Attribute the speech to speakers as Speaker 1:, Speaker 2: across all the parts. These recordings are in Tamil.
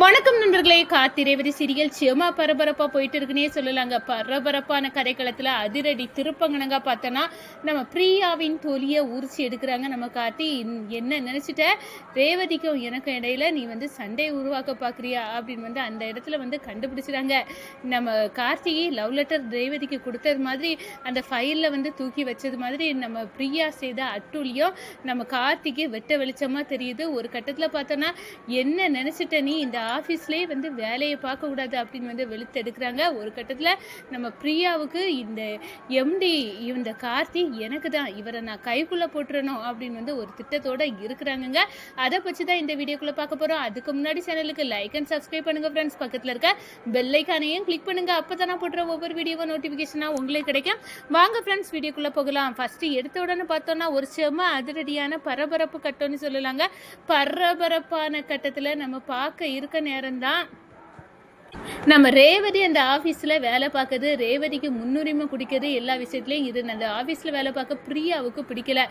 Speaker 1: வணக்கம் நண்பர்களே. காத்திரேவதி சீரியல் செம பரபரப்பாக போயிட்டு இருக்குன்னே சொல்லலாங்க. பரபரப்பான கதைக்களத்தில் அதிரடி திருப்பங்கனங்க பார்த்தோன்னா நம்ம பிரியாவின் தொலியை உரிச்சு எடுக்கிறாங்க நம்ம கார்த்தி. என்ன நினச்சிட்ட, ரேவதிக்கும் எனக்கும் இடையில நீ சண்டை உருவாக்க பார்க்குறியா அப்படின்னு அந்த இடத்துல கண்டுபிடிச்சிடாங்க. நம்ம கார்த்தி லவ் லெட்டர் ரேவதிக்கு கொடுத்தது மாதிரி அந்த ஃபைலில் தூக்கி வச்சது மாதிரி நம்ம பிரியா செய்த அட்டூழியம் நம்ம கார்த்திக்கு வெட்ட வெளிச்சமாக தெரியுது. ஒரு கட்டத்தில் பார்த்தோன்னா என்ன நினச்சிட்ட நீ, இந்த ஆஃபீஸ்லேயே வேலையை பார்க்கக்கூடாது அப்படின்னு வெளுத்து எடுக்கிறாங்க. ஒரு கட்டத்தில் நம்ம பிரியாவுக்கு இந்த எம்டி இந்த கார்த்தி எனக்கு தான், இவரை நான் கைக்குள்ளே போட்டுறணும் அப்படின்னு ஒரு திட்டத்தோடு இருக்கிறாங்கங்க. அதை பற்றி தான் இந்த வீடியோக்குள்ளே பார்க்க போகிறோம். அதுக்கு முன்னாடி சேனலுக்கு லைக் அண்ட் சப்ஸ்கிரைப் பண்ணுங்கள் ஃப்ரெண்ட்ஸ். பக்கத்தில் இருக்க பெல்லைக்கானையும் கிளிக் பண்ணுங்கள். அப்போ தான் நான் போடுற ஒவ்வொரு வீடியோவும் நோட்டிஃபிகேஷனாக உங்களுக்கு கிடைக்கும். வாங்க ஃப்ரெண்ட்ஸ் வீடியோக்குள்ளே போகலாம். ஃபஸ்ட்டு எடுத்த உடனே பார்த்தோன்னா ஒரு செம அதிரடியான பரபரப்பு கட்டம்னு சொல்லலாங்க. பரபரப்பான கட்டத்தில் நம்ம பார்க்க இருக்க நேரம்தான் நம்ம ரேவதி அந்த ஆஃபீஸில் வேலை பார்க்குறது, ரேவதிக்கு முன்னுரிமை குடிக்கிறது எல்லா விஷயத்துலையும். இது அந்த ஆஃபீஸில் வேலை பார்க்க பிரியாவுக்கு பிடிக்கல.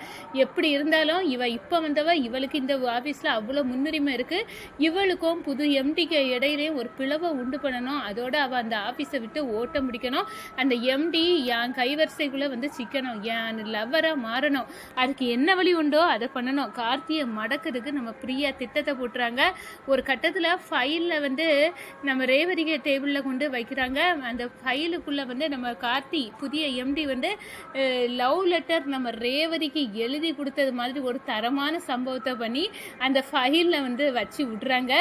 Speaker 1: எப்படி இருந்தாலும் இப்போ வந்தவ, இவளுக்கு இந்த ஆஃபீஸில் அவ்வளோ முன்னுரிமை இருக்குது. இவளுக்கும் புது எம்டிக்கு இடையிலையும் ஒரு பிளவை உண்டு பண்ணணும். அதோடு அவள் அந்த ஆஃபீஸை விட்டு ஓட்ட முடிக்கணும். அந்த எம்டி என் கைவரிசைக்குள்ளே சிக்கணும், என் லவ்வராக மாறணும். அதுக்கு என்ன வழி உண்டோ அதை பண்ணணும். கார்த்தியை மடக்கிறதுக்கு நம்ம பிரியா திட்டத்தை போட்டுறாங்க. ஒரு கட்டத்தில் ஃபைலில் நம்ம ரேவதி டேபிளில் கொண்டு வைக்கிறாங்க. அந்த ஃபைலுக்குள்ளே நம்ம கார்த்தி புதிய எம்டி லவ் லெட்டர் நம்ம ரேவதிக்கு எழுதி கொடுத்தது மாதிரி ஒரு தரமான சம்பவத்தை பண்ணி அந்த ஃபைலில் வச்சு விட்றாங்க.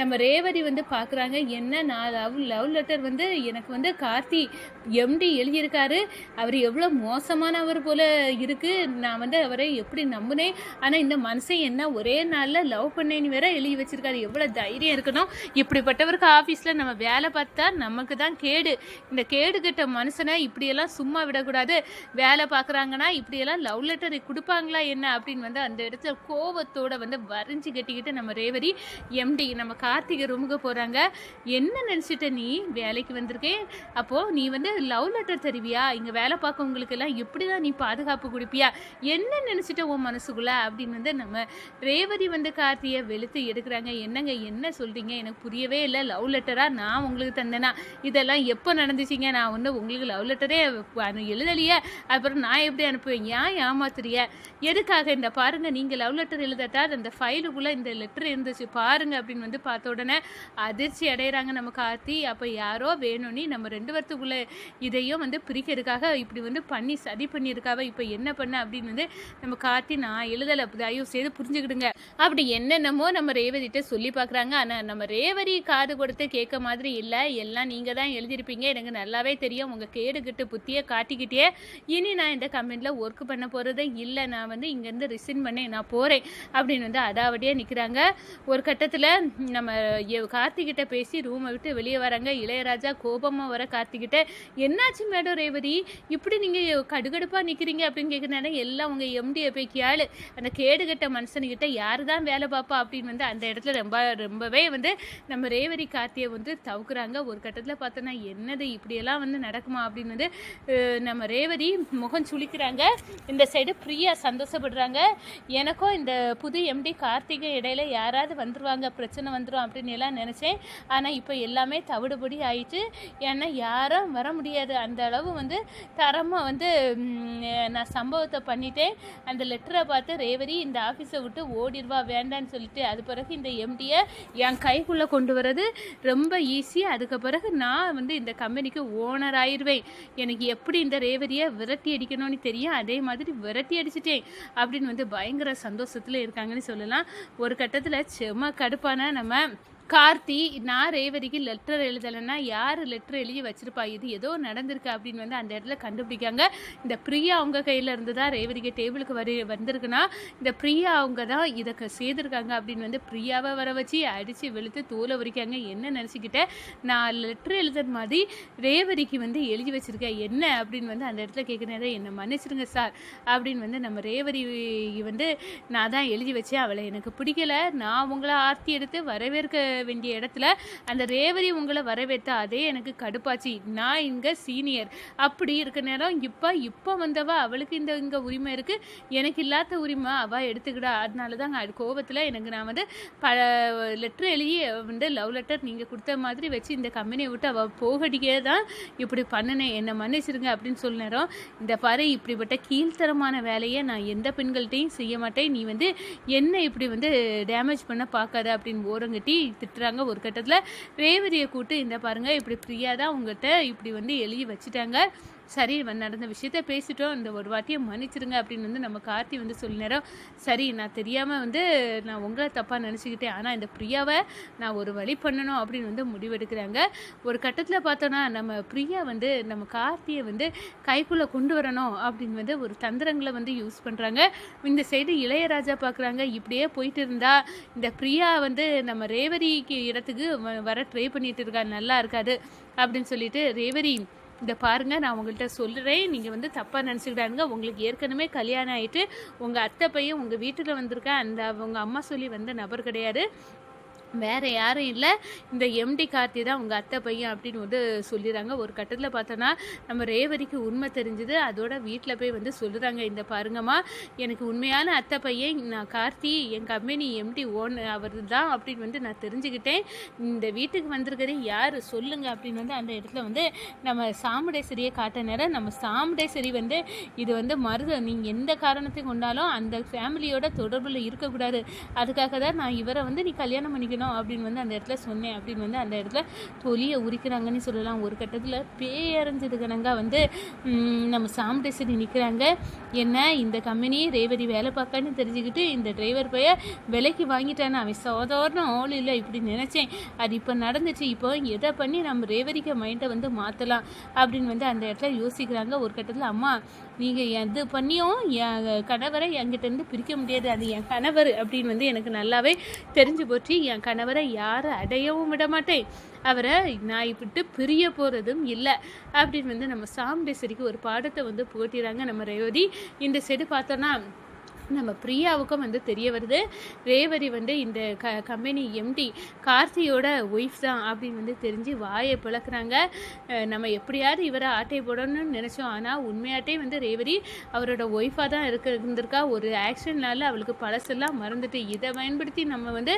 Speaker 1: நம்ம ரேவதி பார்க்குறாங்க, என்ன நான் லவ் லெட்டர் எனக்கு கார்த்தி எம்டி எழுதியிருக்காரு, அவர் எவ்வளோ மோசமானவர் போல இருக்குது, நான் அவரை எப்படி நம்பினேன், ஆனால் இந்த மனுஷன் என்ன ஒரே நாளில் லவ் பண்ணேன்னு வேற எழுதி வச்சிருக்காரு, எவ்வளோ தைரியம் இருக்கணும். இப்படிப்பட்டவருக்கு ஆஃபீஸில் நம்ம வேலை பார்த்தா நமக்கு தான் கேடு. இந்த கேடு கிட்ட மனுஷனை இப்படியெல்லாம் சும்மா விடக்கூடாது. வேலை பார்க்குறாங்கன்னா இப்படியெல்லாம் லவ் லெட்டர் கொடுப்பாங்களா என்ன அப்படின்னு அந்த இடத்துல கோவத்தோட வரைஞ்சி கட்டிக்கிட்டு நம்ம ரேவதி எம்டி நம்ம கார்த்திகை ரூமுக்கு போகிறாங்க. என்ன நினச்சிட்ட நீ, வேலைக்கு வந்திருக்கேன், அப்போது நீ லவ் லெட்டர் தருவியா, இங்கே வேலை பார்க்கவங்களுக்கு எல்லாம் எப்படி தான் நீ பாதுகாப்பு கொடுப்பியா, என்ன நினச்சிட்ட உன் மனசுக்குள்ள அப்படின்னு நம்ம ரேவதி கார்த்தியை வெளுத்து எடுக்கிறாங்க. என்னங்க என்ன சொல்கிறீங்க, எனக்கு புரியவே இல்லை. லவ் லெட்டராக நான் உங்களுக்கு தந்தேனா, இதெல்லாம் எப்போ நடந்துச்சிங்க, நான் உங்களுக்கு லவ் லெட்டரே எழுதலையே, அப்புறம் நான் எப்படி அனுப்புவேன், ஏன் ஏமாத்துறிய, எதுக்காக, இந்த பாருங்கள் நீங்கள் லவ் லெட்டர் எழுதட்டா அந்த ஃபைலுக்குள்ளே இந்த லெட்டர் இருந்துச்சு பாருங்க அப்படின்னு பார்த்த உடனே அதிர்ச்சி அடைகிறாங்க நம்ம கார்த்தி. அப்போ யாரோ வேணும்னு நம்ம ரெண்டு வருத்துக்குள்ளே இதையும் பிரிக்கிறதுக்காக இப்படி பண்ணி சதி பண்ணியிருக்காவ, இப்போ என்ன பண்ண அப்படின்னு நம்ம கார்த்தி நான் எழுதலை, தயவு செய்து புரிஞ்சுக்கிடுங்க அப்படி என்னென்னமோ நம்ம ரேவதிட்ட சொல்லி பார்க்குறாங்க. ஆனால் நம்ம ரேவதி காது கொடுத்து கேட்க மாதிரி இல்லை, எல்லாம் நீங்கள் தான் எழுதியிருப்பீங்க, எனக்கு நல்லாவே தெரியும், உங்கள் கேடுகிட்டு புத்தியை காட்டிக்கிட்டே இனி நான் இந்த கம்பெனியில் ஒர்க் பண்ண போகிறதே இல்லை, நான் இங்கேருந்து ரிசைன் பண்ணேன், நான் போகிறேன் அப்படின்னு அடாவடியாக நிற்கிறாங்க. ஒரு கட்டத்தில் நம்ம கார்த்திகிட்ட பேசி ரூமை விட்டு வெளியே வராங்க. இளையராஜா கோபமாக வர கார்த்திகிட்ட, என்னாச்சு மேடம் ரேவதி, இப்படி நீங்கள் கடுகடுப்பாக நிற்கிறீங்க அப்படின்னு கேட்குறேன். எல்லாம் உங்கள் எம்டியை போய் கேளு, அந்த கேடுகட்ட மனுஷனுக்கிட்ட யார் தான் வேலை பார்ப்பா அப்படின்னு அந்த இடத்துல ரொம்பவே நம்ம ரேவதி கார்த்தியை தவுக்குறாங்க. ஒரு கட்டத்தில் பார்த்தோன்னா என்னது இப்படியெல்லாம் நடக்குமா அப்படின்னு நம்ம ரேவதி முகம் சுளிக்கிறாங்க. இந்த சைடு பிரியா சந்தோஷப்படுறாங்க, எனக்கும் இந்த புது எம்டி கார்த்திகை இடையில யாராவது வந்துடுவாங்க, பிரச்சனை வந்துடும் அப்படின்னு எல்லாம் நினச்சேன். ஆனால் இப்போ எல்லாமே தவிடுபடி ஆயிடுச்சு, ஏன்னா யாரும் வர முடியாது, அந்த அளவு தரமாக நான் சம்பவத்தை பண்ணிட்டேன். அந்த லெட்டரை பார்த்து ரேவதி இந்த ஆஃபீஸை விட்டு ஓடிடுவா வேண்டான்னு சொல்லிட்டு, அது பிறகு இந்த எம்டியை என் கைக்குள்ளே கொண்டு வர்றது ரொம்ப ஈஸி, அதுக்கு பிறகு நான் இந்த கம்பெனிக்கு ஓனர் ஆயிடுவேன், எனக்கு எப்படி இந்த ரேவதியை விரட்டி அடிக்கணும்னு தெரியும், அதே மாதிரி விரட்டி அடிச்சிட்டேன் அப்படின்னு பயங்கர சந்தோஷத்தில் இருக்காங்கன்னு சொல்லலாம். ஒரு கட்டத்தில் செம கடுப்பான நம்ம கார்த்தி, நான் ரேவதிக்கு லெட்டர் எழுதலைன்னா யார் லெட்டர் எழுதி வச்சிருப்பா, இது ஏதோ நடந்திருக்கு அப்படின்னு அந்த இடத்துல கண்டுபிடிக்காங்க. இந்த பிரியா அவங்க கையில் இருந்து தான் ரேவதிக்கு டேபிளுக்கு வந்திருக்குன்னா இந்த பிரியா அவங்க தான் இதை செய்திருக்காங்க அப்படின்னு பிரியாவை வர வச்சு அடித்து வெளுத்து தோலை உரிக்காங்க. என்ன நினச்சிக்கிட்டேன், நான் லெட்டர் எழுதுற மாதிரி ரேவதிக்கு எழுதி வச்சிருக்கேன் என்ன அப்படின்னு அந்த இடத்துல கேட்குறேன். என்னை மன்னிச்சிருங்க சார் அப்படின்னு நம்ம ரேவதி நான் தான் எழுதி வச்சேன், அவளை எனக்கு பிடிக்கல, நான் உங்களை ஆர்த்தி எடுத்து வரவேற்க வேண்டிய இடத்துல அந்த ரேவதி உங்களை வரவேற்ற அதே எனக்கு கடுப்பாச்சு. நான் இங்கே சீனியர் அப்படி இருக்க நேரம் இப்போ வந்தவ அவளுக்கு இங்கே உரிமை இருக்குது, எனக்கு இல்லாத உரிமை அவள் எடுத்துக்கிடா. அதனால தான் அது கோபத்தில் எனக்கு நான் வந்து லெட்டர் எழுதி வந்து லவ் லெட்டர் நீங்கள் கொடுத்த மாதிரி வச்சு இந்த கம்பெனியை விட்டு அவள் போகடிக்கே தான் இப்படி பண்ணினேன், என்னை மன்னிச்சிருங்க அப்படின்னு சொல்ல நேரம், இந்த பாரு இப்படிப்பட்ட கீழ்த்தரமான வேலையை நான் எந்த பெண்கள்கிட்டையும் செய்ய மாட்டேன், நீ வந்து என்ன இப்படி வந்து டேமேஜ் பண்ண பார்க்காத அப்படின்னு ஓரங்கட்டி திட்டுறாங்க. ஒரு கட்டத்தில் ரேவதியை கூட்டு இந்த பாருங்க இப்படி ஃப்ரீயாக தான் உங்கள்கிட்ட இப்படி வந்து எழுதி வச்சுட்டாங்க, சரி நடந்த விஷயத்த பேசிட்டோம், இந்த ஒரு வாட்டியை மன்னிச்சிருங்க அப்படின்னு வந்து நம்ம கார்த்தி வந்து சொல்ல நேரம், சரி நான் தெரியாமல் வந்து நான் உங்களை தப்பாக நினச்சிக்கிட்டேன், ஆனால் இந்த பிரியாவை நான் ஒரு வழி பண்ணணும் அப்படின்னு வந்து முடிவெடுக்கிறாங்க. ஒரு கட்டத்தில் பார்த்தோன்னா நம்ம பிரியா வந்து நம்ம கார்த்தியை வந்து கைக்குள்ளே கொண்டு வரணும் அப்படின்னு வந்து ஒரு தந்திரங்களை வந்து யூஸ் பண்ணுறாங்க. இந்த சைடு இளையராஜா பார்க்குறாங்க, இப்படியே போயிட்டு இருந்தா இந்த பிரியா வந்து நம்ம ரேவதிக்கு இடத்துக்கு வர ட்ரை பண்ணிட்டு இருக்கா, நல்லா இருக்காது அப்படின்னு சொல்லிட்டு, ரேவதி இந்த பாருங்கள் நான் உங்கள்கிட்ட சொல்கிறேன், நீங்கள் வந்து தப்பாக நினச்சிக்கிட்டாங்க, உங்களுக்கு ஏற்கனவே கல்யாணம் ஆகிட்டு உங்கள் அத்தை பையன் உங்கள் வீட்டில் வந்திருக்கா, அந்த அவங்க அம்மா சொல்லி வந்த நபர் கிடையாது, வேறு யாரும் இல்லை, இந்த எம்டி கார்த்தி தான் உங்கள் அத்தை பையன் அப்படின்னு வந்து சொல்லிடுறாங்க. ஒரு கட்டத்தில் பார்த்தோன்னா நம்ம ரேவதிக்கு உண்மை தெரிஞ்சுது, அதோட வீட்டில் போய் வந்து சொல்லுறாங்க, இந்த பாருங்கம்மா எனக்கு உண்மையான அத்தை பையன் நான் கார்த்தி, என் கம்பெனி எம்டி அவர் தான் அப்படின்னு வந்து நான் தெரிஞ்சுக்கிட்டேன், இந்த வீட்டுக்கு வந்திருக்கிறதே யார் சொல்லுங்கள் அப்படின்னு வந்து அந்த இடத்துல வந்து நம்ம சாமுண்டேஸ்வரியை காட்ட நேரம், நம்ம சாமுண்டேஸ்வரி வந்து இது வந்து நீங்கள் எந்த காரணத்தை கொண்டாலும் அந்த ஃபேமிலியோட தொடர்பில் இருக்கக்கூடாது, அதுக்காக தான் நான் இவரை வந்து நீ கல்யாணம் பண்ணிக்க அப்படின்னு வந்து அந்த இடத்துல சொன்னேன் அப்படின்னு வந்து அந்த இடத்துல தொலியை உரிக்கிறாங்கன்னு சொல்லலாம். ஒரு கட்டத்தில் பேரஞ்சது கணங்க வந்து நம்ம சாமுண்டேஸ்வரி நிற்கிறாங்க, என்ன இந்த கம்பெனி ரேவதி வேலை பார்க்கன்னு தெரிஞ்சுக்கிட்டு இந்த டிரைவர் பைய விலைக்கு வாங்கிட்டானே, அவன் சாதாரண ஆள் இல்லை இப்படி நினச்சேன், அது இப்போ நடந்துச்சு, இப்போ எதை பண்ணி நம்ம ரேவதிக்கு மைண்டை வந்து மாற்றலாம் அப்படின்னு வந்து அந்த இடத்துல யோசிக்கிறாங்க. ஒரு கட்டத்தில் அம்மா நீங்கள் எது பண்ணியும் என் கணவரை என்கிட்டேருந்து பிரிக்க முடியாது, அது என் கணவர் அப்படின்னு வந்து எனக்கு நல்லாவே தெரிஞ்சு போச்சு, என் கணவரை யாரை அடையவும் விட மாட்டேன், அவரை நான் இப்படி பிரிய போகிறதும் இல்லை அப்படின்னு வந்து நம்ம சாமுண்டேஸ்வரிக்கு ஒரு பாடத்தை வந்து புகட்டிடுறாங்க நம்ம ரேவதி. இந்த சைடு பார்த்தோன்னா நம்ம பிரியாவுக்கும் வந்து தெரிய வருது, ரேவதி வந்து இந்த கம்பெனி எம்டி கார்த்தியோட ஒய்ஃப் தான் அப்படின்னு வந்து தெரிஞ்சு வாயை பிளக்குறாங்க. நம்ம எப்படியாவது இவரை ஆட்டை போடணும்னு நினச்சோம், ஆனால் உண்மையாட்டே வந்து ரேவதி அவரோட ஒய்ஃபாக தான் இருந்திருக்கா, ஒரு ஆக்சிடென்ட்னால அவளுக்கு பழசெல்லாம் மறந்துட்டு இதை பயன்படுத்தி நம்ம வந்து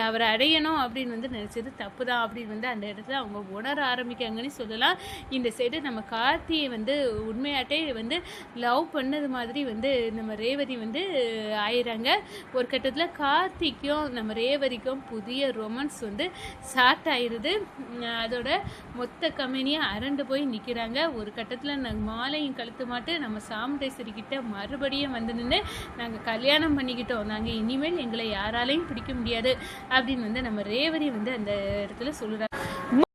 Speaker 1: அவரை அடையணும் அப்படின்னு வந்து நினச்சது தப்பு தான் அப்படின்னு வந்து அந்த இடத்துல அவங்க உணர ஆரம்பிக்காங்கன்னு சொல்லலாம். இந்த சைடு நம்ம கார்த்தியை வந்து உண்மையாட்டே வந்து லவ் பண்ணது மாதிரி வந்து நம்ம ரேவதி வந்து ஆயிடுறாங்க. ஒரு கட்டத்தில் கார்த்திக்கும் நம்ம ரேவதிக்கும் புதிய ரொமான்ஸ் வந்து ஸ்டார்ட் ஆயிடுது. அதோட மொத்த கம்பெனியாக அரண்டு போய் நிற்கிறாங்க. ஒரு கட்டத்தில் நாங்கள் மாலையும் கழுத்து மாட்டு நம்ம சாமுண்டேஸ்வரி கிட்ட மறுபடியும் வந்து நின்று நாங்கள் கல்யாணம் பண்ணிக்கிட்டோம், நாங்கள் இனிமேல் எங்களை யாராலையும் பிடிக்க முடியாது அப்படின்னு வந்து நம்ம ரேவதி வந்து அந்த இடத்துல சொல்லுறாங்க.